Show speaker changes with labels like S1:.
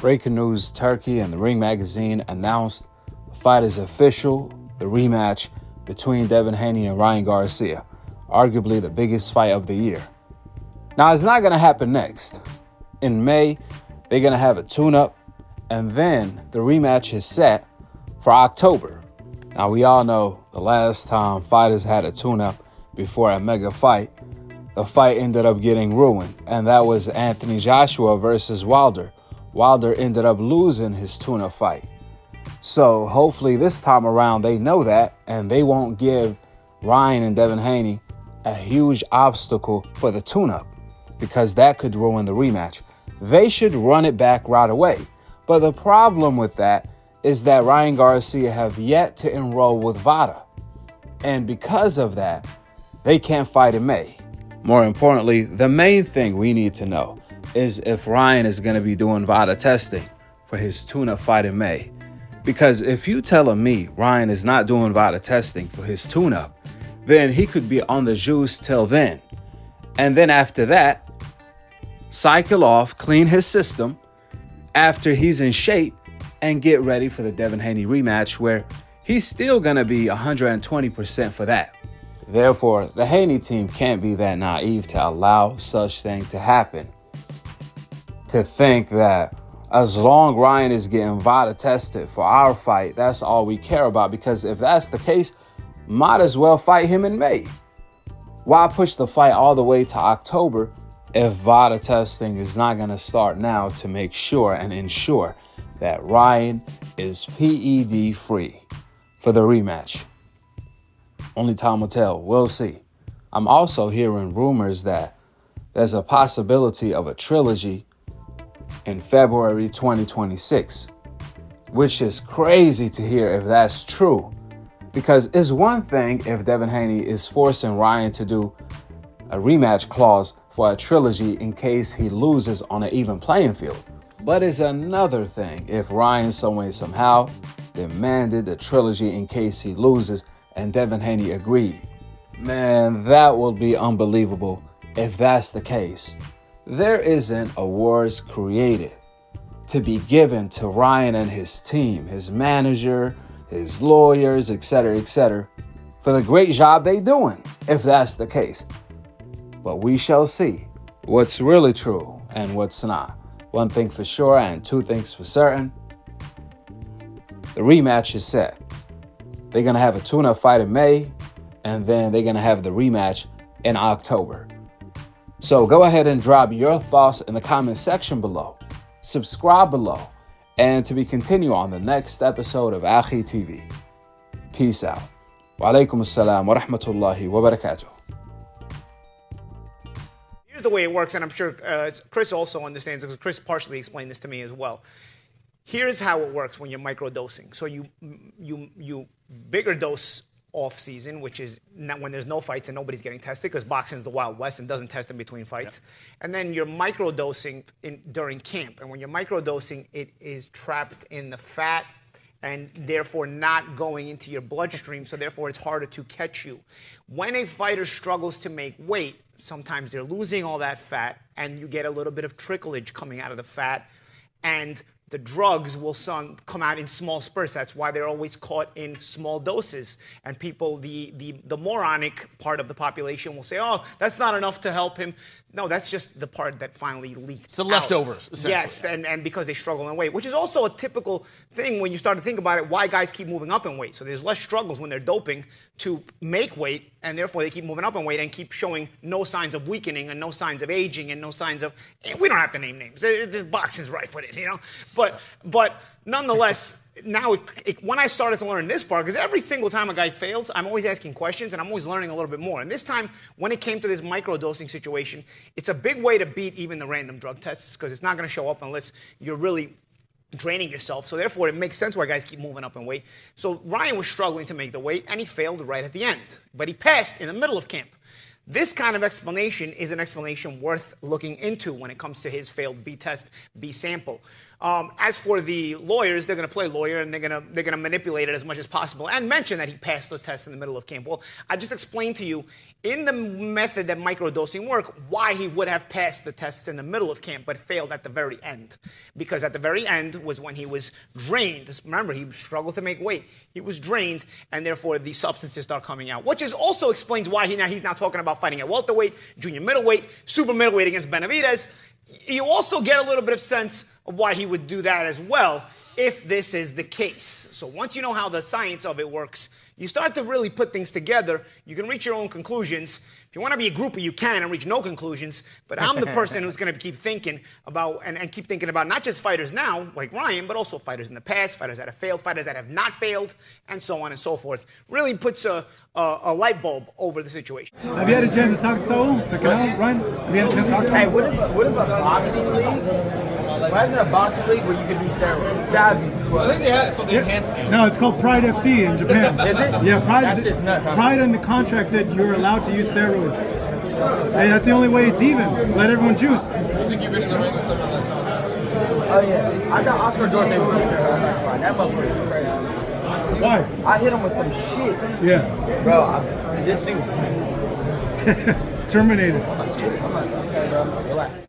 S1: Breaking news, TURKi and the Ring magazine announced the fight is official, the rematch between Devin Haney and Ryan Garcia, arguably the biggest fight of the year. Now, it's not going to happen next. In May, they're going to have a tune-up, and then the rematch is set for October. Now, we all know the last time fighters had a tune-up before a mega fight, the fight ended up getting ruined, and that was Anthony Joshua versus Wilder. Wilder ended up losing his tune-up fight. So hopefully this time around they know that, and they won't give Ryan and Devin Haney a huge obstacle for the tune-up, because that could ruin the rematch. They should run it back right away. But the problem with that is that Ryan Garcia have yet to enroll with VADA. And because of that, they can't fight in May. More importantly, the main thing we need to know is if Ryan is going to be doing VADA testing for his tune-up fight in May. Because if you telling me Ryan is not doing VADA testing for his tune-up, then he could be on the juice till then. And then after that, cycle off, clean his system after he's in shape, and get ready for the Devin Haney rematch, where he's still going to be 120% for that. Therefore, the Haney team can't be that naive to allow such thing to happen. To think that as long Ryan is getting VADA tested for our fight, that's all we care about. Because if that's the case, might as well fight him in May. Why push the fight all the way to October if VADA testing is not going to start now to make sure and ensure that Ryan is PED free for the rematch? Only time will tell. We'll see. I'm also hearing rumors that there's a possibility of a trilogy in February 2026, which is crazy to hear if that's true. Because it's one thing if Devin Haney is forcing Ryan to do a rematch clause for a trilogy in case he loses on an even playing field. But it's another thing if Ryan some way somehow demanded a trilogy in case he loses and Devin Haney agreed. Man, that will be unbelievable if that's the case. There isn't awards created to be given to Ryan and his team, his manager, his lawyers, etc., for the great job they doing, if that's the case. But we shall see what's really true and what's not. One thing for sure and two things for certain. The rematch is set. They're going to have a tune-up fight in May, and then they're going to have the rematch in October. So go ahead and drop your thoughts in the comment section below. Subscribe below. And to be continued on the next episode of Akhi TV. Peace out. Wa alaikum assalam wa rahmatullahi wa barakatuh.
S2: Here's the way it works, and I'm sure Chris also understands, because Chris partially explained this to me as well. Here's how it works when you're microdosing. So you bigger dose off season, which is not when there's no fights and nobody's getting tested, because boxing is the Wild West and doesn't test in between fights. Yep. And then you're microdosing during camp. And when you're microdosing, it is trapped in the fat and therefore not going into your bloodstream, so therefore it's harder to catch you. When a fighter struggles to make weight, sometimes they're losing all that fat and you get a little bit of tricklage coming out of the fat, and the drugs will come out in small spurts. That's why they're always caught in small doses. And people, the moronic part of the population will say, oh, that's not enough to help him. No, that's just the part that finally leaked.
S3: It's the leftovers, essentially.
S2: Yes, and because they struggle in weight, which is also a typical thing when you start to think about it, why guys keep moving up in weight. So there's less struggles when they're doping to make weight, and therefore they keep moving up in weight and keep showing no signs of weakening and no signs of aging and no signs of, we don't have to name names. The boxing's right with it, you know? But nonetheless, now when I started to learn this part, because every single time a guy fails, I'm always asking questions and I'm always learning a little bit more. And this time, when it came to this microdosing situation, it's a big way to beat even the random drug tests, because it's not going to show up unless you're really draining yourself. So therefore, it makes sense why guys keep moving up in weight. So Ryan was struggling to make the weight, and he failed right at the end. But he passed in the middle of camp. This kind of explanation is an explanation worth looking into when it comes to his failed B test, B sample. As for the lawyers, they're going to play lawyer and they're going to manipulate it as much as possible and mention that he passed those tests in the middle of camp. Well, I just explained to you in the method that microdosing work why he would have passed the tests in the middle of camp but failed at the very end. Because at the very end was when he was drained. Remember, he struggled to make weight. He was drained, and therefore the substances start coming out, which is also explains why he's now talking about fighting at welterweight, junior middleweight, super middleweight against Benavidez. You also get a little bit of sense of why he would do that as well if this is the case. So once you know how the science of it works, you start to really put things together. You can reach your own conclusions. If you want to be a groupie, you can and reach no conclusions. But I'm the person who's going to keep thinking about and keep thinking about not just fighters now, like Ryan, but also fighters in the past, fighters that have failed, fighters that have not failed, and so on and so forth. Really puts a light bulb over the situation.
S3: Have you had a chance to talk to Saul, to Canelo, Ryan? Have you had a chance to talk to him?
S4: Hey, what if a boxing league? Imagine a boxing league where you can do steroids. That'd be cool.
S5: I think they have it's called the enhanced game.
S3: No, it's called Pride FC in Japan.
S4: Is it?
S3: Yeah, Pride.
S4: That's just nuts, huh?
S3: Pride in the contract said you're allowed to use steroids. Hey, that's the only way it's even. Let everyone juice.
S5: I think you've been in the ring with someone that sounds
S4: Oh yeah. I thought Oscar Dortmund was a steroid. That motherfucker's crazy.
S3: Why?
S4: I hit him with some shit.
S3: Yeah.
S4: Bro, this thing.
S3: Terminated.
S4: I'm like, okay, bro. Relax.